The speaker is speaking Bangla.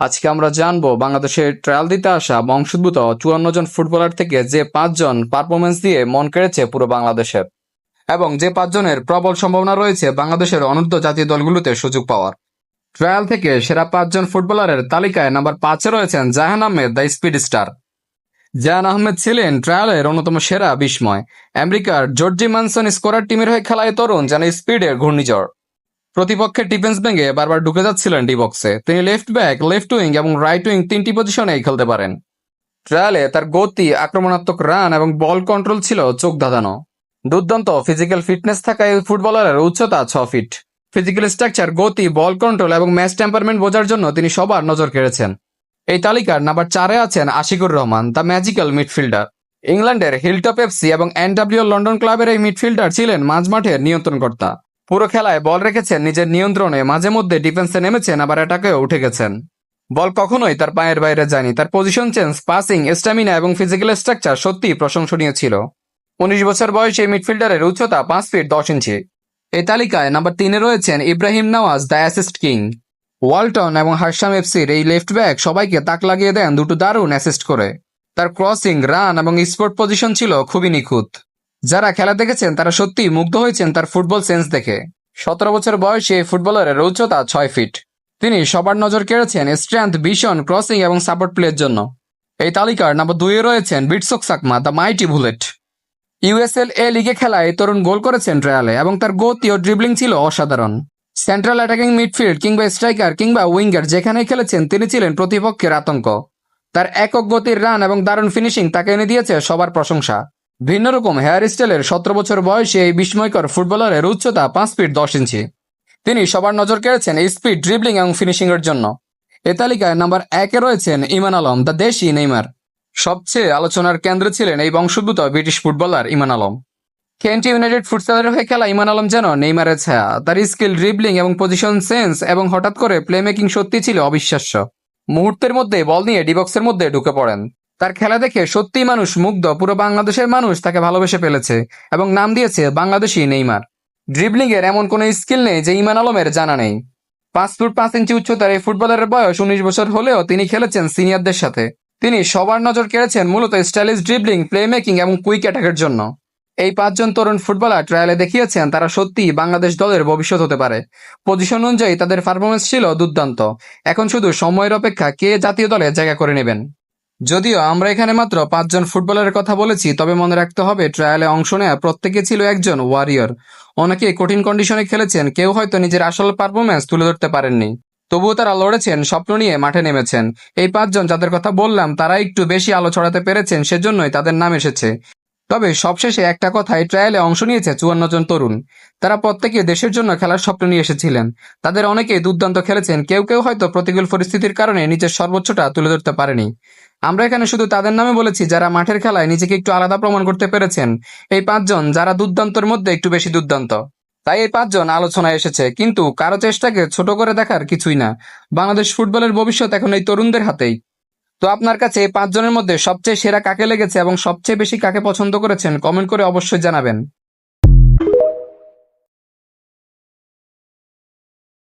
আজকে আমরা জানবো বাংলাদেশের ট্রায়াল দিতে আসা বংশোদ্ভূত 54 জন ফুটবলার থেকে যে 5 জন পারফরমেন্স দিয়ে মন কেড়েছে পুরো বাংলাদেশের, এবং যে 5 জনের প্রবল সম্ভাবনা রয়েছে বাংলাদেশের অনূর্ধ্ব জাতীয় দলগুলোতে সুযোগ পাওয়ার। ট্রায়াল থেকে সেরা 5 জন ফুটবলারের তালিকায় নাম্বার 5-এ রয়েছেন জাহান আহমেদ, দ্য স্পিড স্টার। জাহান আহমেদ ছিলেন ট্রায়ালের অন্যতম সেরা বিস্ময়। আমেরিকার জর্জি ম্যানসন স্কোরার টিমের হয়ে খেলায় তরুণ যেন স্পিডের ঘূর্ণিঝড়। প্রতিপক্ষের ডিফেন্স ভেঙে বারবার ঢুকে যাচ্ছিলেন ডি বক্সে। তিনি লেফট ব্যাক, লেফট উইং এবং রাইট উইং তিনটি পজিশনেই খেলতে পারেন। ট্রায়ালে তার গতি, আক্রমণাত্মক রান এবং বল কন্ট্রোল ছিল চোখ ধাঁধানো। দুর্দান্ত ফিজিক্যাল ফিটনেস থাকা এই ফুটবলারের উচ্চতা 6 ফিট। ফিজিক্যাল স্ট্রাকচার, গতি, বল কন্ট্রোল এবং ম্যাচ টেম্পারমেন্ট বোঝার জন্য তিনি সবার নজর কেড়েছেন। এই তালিকার নাম্বার 4-এ আছেন Ashikur Rahman, the magical midfielder. ইংল্যান্ডের হিলটপ এফসি এবং এনডব্লিউ লন্ডন ক্লাবের এই মিডফিল্ডার ছিলেন মাঝমাঠের নিয়ন্ত্রণকর্তা। পুরো খেলায় বল রেখেছেন নিজের নিয়ন্ত্রণে, মাঝে মধ্যে ডিফেন্সে নেমেছেন, আবার অ্যাটাকেও উঠে গেছেন। বল কখনোই তার পায়ের বাইরে যায়নি। তার পজিশন চেঞ্জ, পাসিং, স্ট্যামিনা এবং ফিজিক্যাল স্ট্রাকচার সত্যিই প্রশংসনীয় ছিল। 19 বছর বয়সী এই মিডফিল্ডারের উচ্চতা 5 ফিট 10 ইঞ্চি। এই তালিকায় নাম্বার 3-এ রয়েছেন Ibrahim Nawaz, the assist king. Walton এবং হারসাম এফসির এই লেফট ব্যাক সবাইকে তাক লাগিয়ে দেন দুটো দারুণ অ্যাসিস্ট করে। তার ক্রসিং, রান এবং স্পট পজিশন ছিল খুবই নিখুঁত। যারা খেলা দেখেছেন তারা সত্যিই মুগ্ধ হয়েছেন তার ফুটবল সেন্স দেখে। 17 বছর বয়সী এই ফুটবলারের উচ্চতা 6 ফিট। তিনি সবার নজর কেড়েছেন স্ট্রেংথ, ভিশন, ক্রসিং এবং সাপোর্ট প্লের জন্য। এই তালিকার নাম্বার 2-এ রয়েছেন বিটসক সাকমা, দ্য মাইটি বুলেট। ইউএসএল এ লিগে খেলায় তরুণ গোল করেছেন ট্রায়ালে এবং তার গতি ও ড্রিবলিং ছিল অসাধারণ। সেন্ট্রাল অ্যাটাকিং মিডফিল্ড কিংবা স্ট্রাইকার কিংবা উইঙ্গার যেখানেই খেলেছেন তিনি ছিলেন প্রতিপক্ষের আতঙ্ক। তার একক গতির রান এবং দারুণ ফিনিশিং তাকে এনে দিয়েছে সবার প্রশংসা। ভিন্ন রকম হেয়ার স্টাইলের 17 বছর বয়সী এই বিস্ময়কর ফুটবলারের উচ্চতা 5 ফিট 10 ইঞ্চি। তিনি সবার নজর কেড়েছেন স্পিড, ড্রিবলিং এবং ফিনিশিং এর জন্য। এ তালিকায় নাম্বার 1-এ রয়েছেন ইমান আলম, দ্য দেশি নেইমার। সবচেয়ে আলোচনার কেন্দ্রে ছিলেন এই বংশোদ্ভূত ব্রিটিশ ফুটবলার ইমান আলম। কেন্ট ইউনাইটেড ফুটসালের হয়ে খেলা ইমান আলম যেন নেইমারের ছায়া। তার স্কিল, ড্রিবলিং এবং পজিশন সেন্স এবং হঠাৎ করে প্লে মেকিং সত্যি ছিল অবিশ্বাস্য। মুহূর্তের মধ্যে বল নিয়ে ডিবক্সের মধ্যে ঢুকে পড়েন। তার খেলা দেখে সত্যিই মানুষ মুগ্ধ। পুরো বাংলাদেশের মানুষ তাকে ভালোবেসে ফেলেছে এবং নাম দিয়েছে বাংলাদেশি নেইমার। ড্রিবলিং এর এমন কোনো স্কিল নেই যে ইমান আলমের জানা নেই। 5 ফুট 5 ইঞ্চি উচ্চতার এই ফুটবলারের বয়স 19 বছর হলেও তিনি খেলেছেন সিনিয়রদের সাথে। তিনি সবার নজর কেড়েছেন মূলত স্টাইলিশ ড্রিবলিং, প্লে মেকিং এবং কুইক অ্যাটাকের জন্য। এই 5 জন তরুণ ফুটবলার ট্রায়ালে দেখিয়েছেন তারা সত্যিই বাংলাদেশ দলের ভবিষ্যৎ হতে পারে। পজিশন অনুযায়ী তাদের পারফরমেন্স ছিল দুর্দান্ত। এখন শুধু সময়ের অপেক্ষা কে জাতীয় দলে জায়গা করে নেবেন। যদিও আমরা এখানে মাত্র 5 জন ফুটবলারের কথা বলেছি, তবে মনে রাখতে হবে ট্রায়ালে অংশ নেওয়া প্রত্যেকে ছিল একজন ওয়ারিয়র। অনেকে কঠিন কন্ডিশনে খেলেছেন, কেউ হয়তো নিজের আসল পারফরমেন্স তুলে ধরতে পারেননি। তবুও তারা লড়েছেন, স্বপ্ন নিয়ে মাঠে নেমেছেন। এই 5 জন যাদের কথা বললাম তারা একটু বেশি আলো ছড়াতে পেরেছেন, সেজন্যই তাদের নাম এসেছে। তবে সবশেষে একটা কথাই, ট্রায়ালে অংশ নিয়েছে 54 জন তরুণ। তারা প্রত্যেকে দেশের জন্য খেলার স্বপ্ন নিয়ে এসেছিলেন। তাদের অনেকেই দুর্দান্ত খেলেছেন, কেউ কেউ হয়তো প্রতিকূল পরিস্থিতির কারণে নিজের সর্বোচ্চটা তুলে ধরতে পারেনি। আমরা এখানে শুধু তাদের নামে বলেছি যারা মাঠের খেলায় নিজেকে একটু আলাদা প্রমাণ করতে পেরেছেন। এই 5 জন যারা দুর্দান্তর মধ্যে একটু বেশি দুর্দান্ত, তাই এই 5 জন আলোচনায় এসেছে। কিন্তু কারো চেষ্টাকে ছোট করে দেখার কিছুই না। বাংলাদেশ ফুটবলের ভবিষ্যৎ এখন এই তরুণদের হাতেই। তো আপনার কাছে এই 5 জনের মধ্যে সবচেয়ে সেরা কাকে লেগেছে এবং সবচেয়ে বেশি কাকে পছন্দ করেছেন কমেন্ট করে অবশ্যই জানাবেন।